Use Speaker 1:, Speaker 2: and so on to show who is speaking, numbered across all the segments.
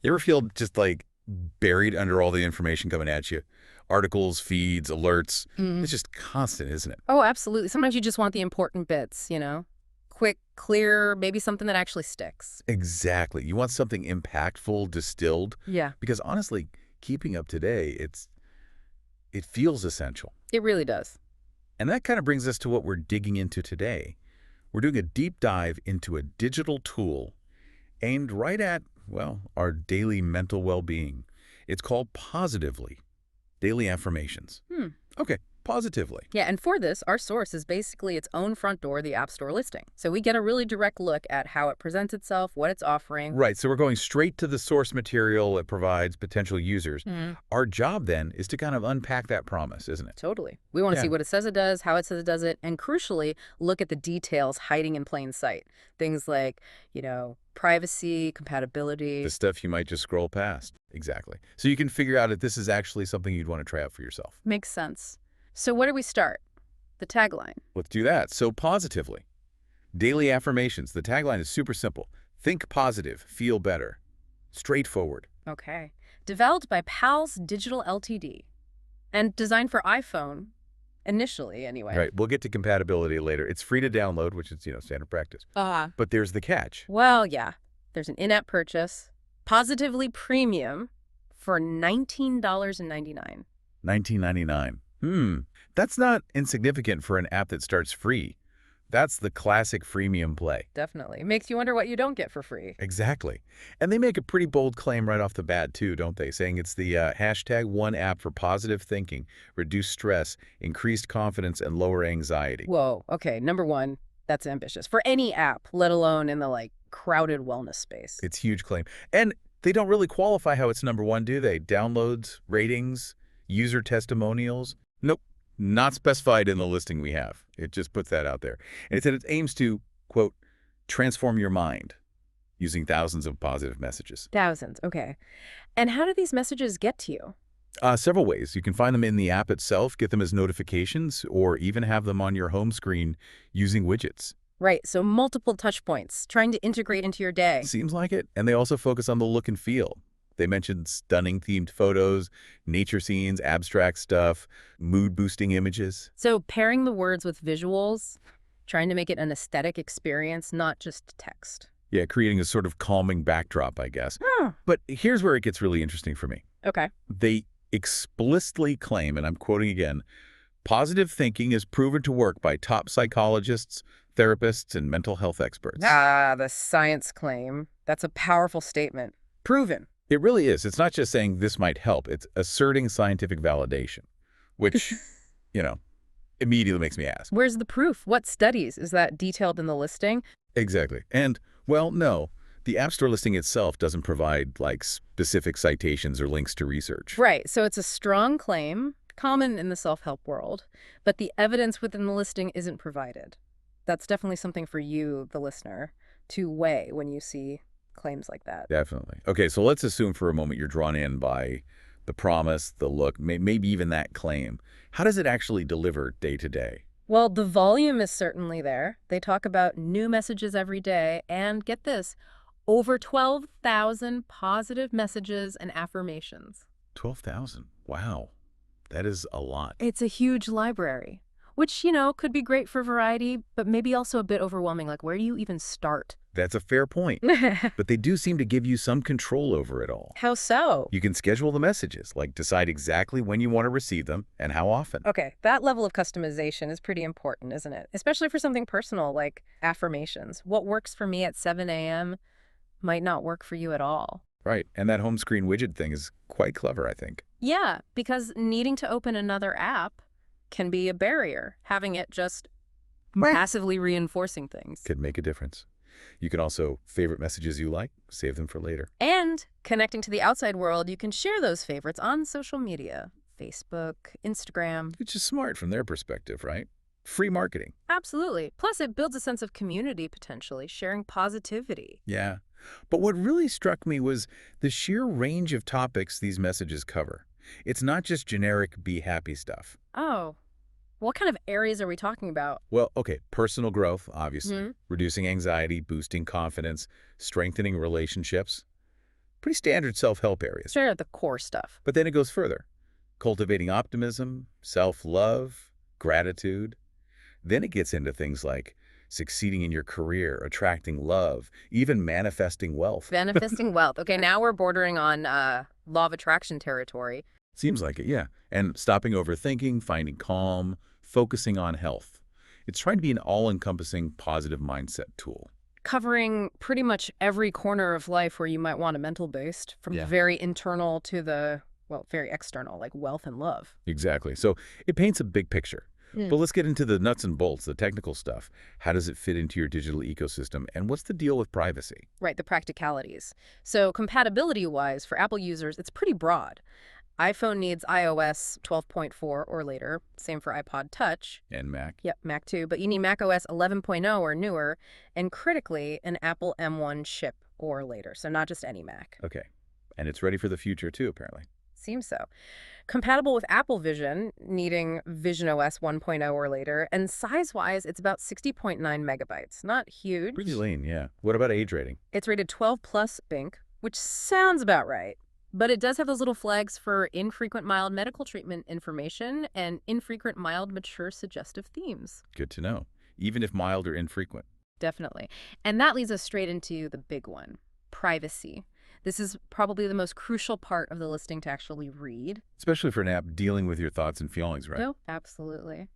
Speaker 1: You ever feel just like buried under all the information coming at you? Articles, feeds, alerts.
Speaker 2: Mm.
Speaker 1: It's just constant, isn't it?
Speaker 2: Oh, absolutely. Sometimes you just want the important bits, Quick, clear, maybe something that actually sticks.
Speaker 1: Exactly. You want something impactful, distilled,
Speaker 2: Yeah,
Speaker 1: because honestly, keeping up today, it feels essential.
Speaker 2: it really does.
Speaker 1: And that kind of brings us to what we're digging into today. We're doing a deep dive into a digital tool aimed right at, well, our daily mental well-being. It's called Positively, Daily Affirmations.
Speaker 2: Hmm.
Speaker 1: Okay, Positively.
Speaker 2: Yeah, and for this, our source is basically its own front door, the App Store listing. So we get a really direct look at how it presents itself, what it's offering.
Speaker 1: Right, so we're going straight to the source material it provides potential users.
Speaker 2: Mhm.
Speaker 1: Our job then is to kind of unpack that promise, isn't it?
Speaker 2: Totally. We want to
Speaker 1: Yeah.
Speaker 2: see what it says it does, how it says it does it, and crucially, look at the details hiding in plain sight. Things like, privacy, compatibility.
Speaker 1: The stuff you might just scroll past. Exactly. So you can figure out if this is actually something you'd want to try out for yourself.
Speaker 2: Makes sense. So where do we start? The tagline.
Speaker 1: Let's do that. So Positively. Daily affirmations. The tagline is super simple. Think positive, feel better. Straightforward.
Speaker 2: Okay. Developed by Pals Digital Ltd. and designed for iPhone, initially anyway.
Speaker 1: Right. We'll get to compatibility later. It's free to download, which is, standard practice. But there's the catch.
Speaker 2: Well, yeah. There's an in-app purchase, Positively Premium, for $19.99.
Speaker 1: $19.99. That's not insignificant for an app that starts free. That's the classic freemium play.
Speaker 2: Definitely. Makes you wonder what you don't get for free.
Speaker 1: Exactly. And they make a pretty bold claim right off the bat, too, don't they? Saying it's the hashtag one app for positive thinking, reduce stress, increased confidence, and lower anxiety.
Speaker 2: Whoa. Okay. Number one, that's ambitious. For any app, let alone in the, crowded wellness space.
Speaker 1: It's a huge claim. And they don't really qualify how it's number one, do they? Downloads, ratings, user testimonials? Nope. Not specified in the listing we have. It just puts that out there. And it said it aims to, quote, transform your mind using thousands of positive messages.
Speaker 2: Thousands. Okay. And how do these messages get to you?
Speaker 1: Several ways. You can find them in the app itself, get them as notifications, or even have them on your home screen using widgets.
Speaker 2: Right. So multiple touch points, trying to integrate into your day.
Speaker 1: Seems like it. And they also focus on the look and feel. They mentioned stunning themed photos, nature scenes, abstract stuff, mood-boosting images.
Speaker 2: So pairing the words with visuals, trying to make it an aesthetic experience, not just text.
Speaker 1: Yeah, creating a sort of calming backdrop, I guess. But here's where it gets really interesting for me.
Speaker 2: Okay.
Speaker 1: They explicitly claim, and I'm quoting again, positive thinking is proven to work by top psychologists, therapists, and mental health experts.
Speaker 2: The science claim. That's a powerful statement. Proven.
Speaker 1: It really is. It's not just saying this might help. It's asserting scientific validation, which, immediately makes me ask.
Speaker 2: Where's the proof? What studies? Is that detailed in the listing?
Speaker 1: Exactly. And, well, no. The App Store listing itself doesn't provide, specific citations or links to research.
Speaker 2: Right. So it's a strong claim, common in the self-help world, but the evidence within the listing isn't provided. That's definitely something for you, the listener, to weigh when you see claims like that.
Speaker 1: Definitely. Okay, so let's assume for a moment you're drawn in by the promise, the look, maybe even that claim. How does it actually deliver day to day?
Speaker 2: Well, the volume is certainly there. They talk about new messages every day, and get this, over 12,000 positive messages and affirmations.
Speaker 1: 12,000. Wow. That is a lot.
Speaker 2: It's a huge library, which, could be great for variety, but maybe also a bit overwhelming. Like, where do you even start?
Speaker 1: That's a fair point. But they do seem to give you some control over it all.
Speaker 2: How so?
Speaker 1: You can schedule the messages, decide exactly when you want to receive them and how often.
Speaker 2: Okay, that level of customization is pretty important, isn't it? Especially for something personal like affirmations. What works for me at 7 a.m. might not work for you at all.
Speaker 1: Right, and that home screen widget thing is quite clever, I think.
Speaker 2: Yeah, because needing to open another app can be a barrier. Having it just passively reinforcing things.
Speaker 1: Could make a difference. You can also favorite messages you like, save them for later.
Speaker 2: And connecting to the outside world, you can share those favorites on social media. Facebook, Instagram.
Speaker 1: Which is smart from their perspective, right? Free marketing.
Speaker 2: Absolutely. Plus, it builds a sense of community, potentially, sharing positivity.
Speaker 1: Yeah. But what really struck me was the sheer range of topics these messages cover. It's not just generic be happy stuff.
Speaker 2: Oh. What kind of areas are we talking about?
Speaker 1: Well, okay, personal growth, obviously. Reducing anxiety, boosting confidence, strengthening relationships. Pretty standard self-help areas.
Speaker 2: Sure, the core stuff.
Speaker 1: But then it goes further. Cultivating optimism, self-love, gratitude. Then it gets into things like succeeding in your career, attracting love, even manifesting wealth.
Speaker 2: Manifesting wealth. Okay, now we're bordering on law of attraction territory.
Speaker 1: Seems like it, yeah. And stopping overthinking, finding calm, focusing on health. It's trying to be an all-encompassing positive mindset tool.
Speaker 2: Covering pretty much every corner of life where you might want a mental based, from the
Speaker 1: Yeah.
Speaker 2: very internal to the, well, very external, like wealth and love.
Speaker 1: Exactly. So it paints a big picture.
Speaker 2: Mm.
Speaker 1: But let's get into the nuts and bolts, the technical stuff. How does it fit into your digital ecosystem? And what's the deal with privacy?
Speaker 2: Right, the practicalities. So compatibility-wise, for Apple users, it's pretty broad. iPhone needs iOS 12.4 or later, same for iPod Touch.
Speaker 1: And Mac?
Speaker 2: Yep, Mac too, but you need macOS 11.0 or newer, and critically, an Apple M1 chip or later, so not just any Mac.
Speaker 1: Okay. And it's ready for the future too, apparently.
Speaker 2: Seems so. Compatible with Apple Vision, needing Vision OS 1.0 or later, and size-wise, it's about 60.9 megabytes. Not huge.
Speaker 1: Pretty lean, yeah. What about age rating?
Speaker 2: It's rated 12 plus BINC, which sounds about right. But it does have those little flags for infrequent mild medical treatment information and infrequent mild mature suggestive themes.
Speaker 1: Good to know. Even if mild or infrequent.
Speaker 2: Definitely. And that leads us straight into the big one, privacy. This is probably the most crucial part of the listing to actually read.
Speaker 1: Especially for an app dealing with your thoughts and feelings, right?
Speaker 2: No, absolutely.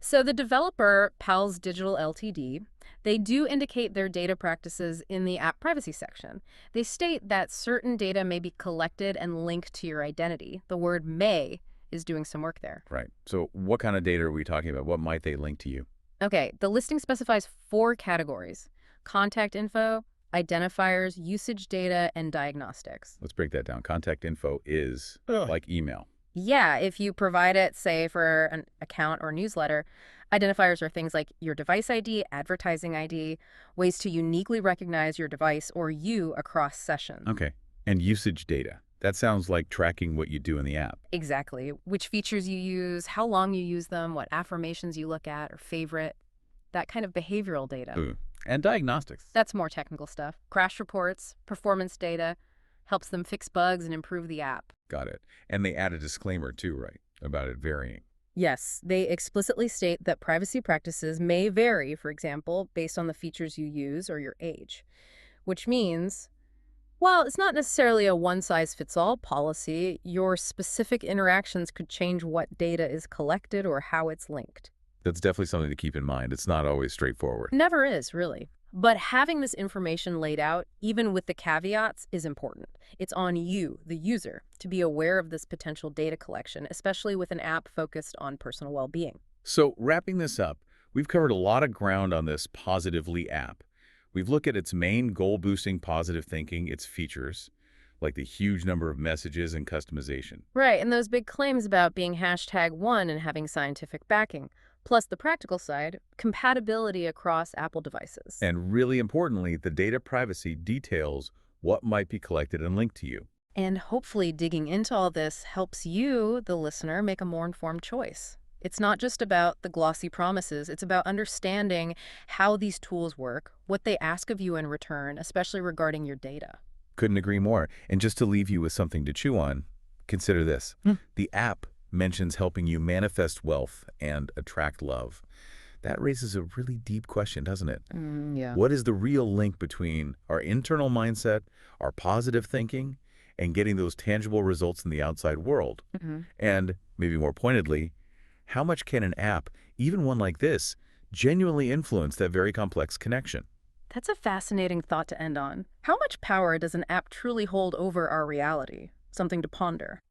Speaker 2: So the developer, Pals Digital Ltd, they do indicate their data practices in the app privacy section. They state that certain data may be collected and linked to your identity. The word may is doing some work there.
Speaker 1: Right. So what kind of data are we talking about? What might they link to you?
Speaker 2: Okay, the listing specifies 4 categories: contact info, identifiers, usage data, and diagnostics.
Speaker 1: Let's break that down. Contact info is like email.
Speaker 2: Yeah, if you provide it, say, for an account or newsletter, identifiers are things like your device ID, advertising ID, ways to uniquely recognize your device or you across sessions.
Speaker 1: Okay. And usage data. That sounds like tracking what you do in the app.
Speaker 2: Exactly. Which features you use, how long you use them, what affirmations you look at or favorite, that kind of behavioral data.
Speaker 1: Ooh. And diagnostics.
Speaker 2: That's more technical stuff. Crash reports, performance data, helps them fix bugs and improve the app.
Speaker 1: Got it. And they add a disclaimer too, right? About it varying.
Speaker 2: Yes, they explicitly state that privacy practices may vary, for example, based on the features you use or your age. Which means, while it's not necessarily a one-size-fits-all policy, your specific interactions could change what data is collected or how it's linked.
Speaker 1: That's definitely something to keep in mind. It's not always straightforward.
Speaker 2: Never is, really. But having this information laid out, even with the caveats, is important. It's on you, the user, to be aware of this potential data collection, especially with an app focused on personal well-being.
Speaker 1: So wrapping this up, we've covered a lot of ground on this Positively app. We've looked at its main goal-boosting positive thinking, its features, like the huge number of messages and customization.
Speaker 2: Right, and those big claims about being #1 and having scientific backing. Plus the practical side, compatibility across Apple devices.
Speaker 1: And really importantly, the data privacy details what might be collected and linked to you.
Speaker 2: And hopefully digging into all this helps you, the listener, make a more informed choice. It's not just about the glossy promises, it's about understanding how these tools work, what they ask of you in return, especially regarding your data.
Speaker 1: Couldn't agree more. And just to leave you with something to chew on, consider this. The app mentions helping you manifest wealth and attract love. That raises a really deep question, doesn't it?
Speaker 2: Yeah.
Speaker 1: What is the real link between our internal mindset, our positive thinking, and getting those tangible results in the outside world? And, maybe more pointedly, how much can an app, even one like this, genuinely influence that very complex connection?
Speaker 2: That's a fascinating thought to end on. How much power does an app truly hold over our reality? Something to ponder.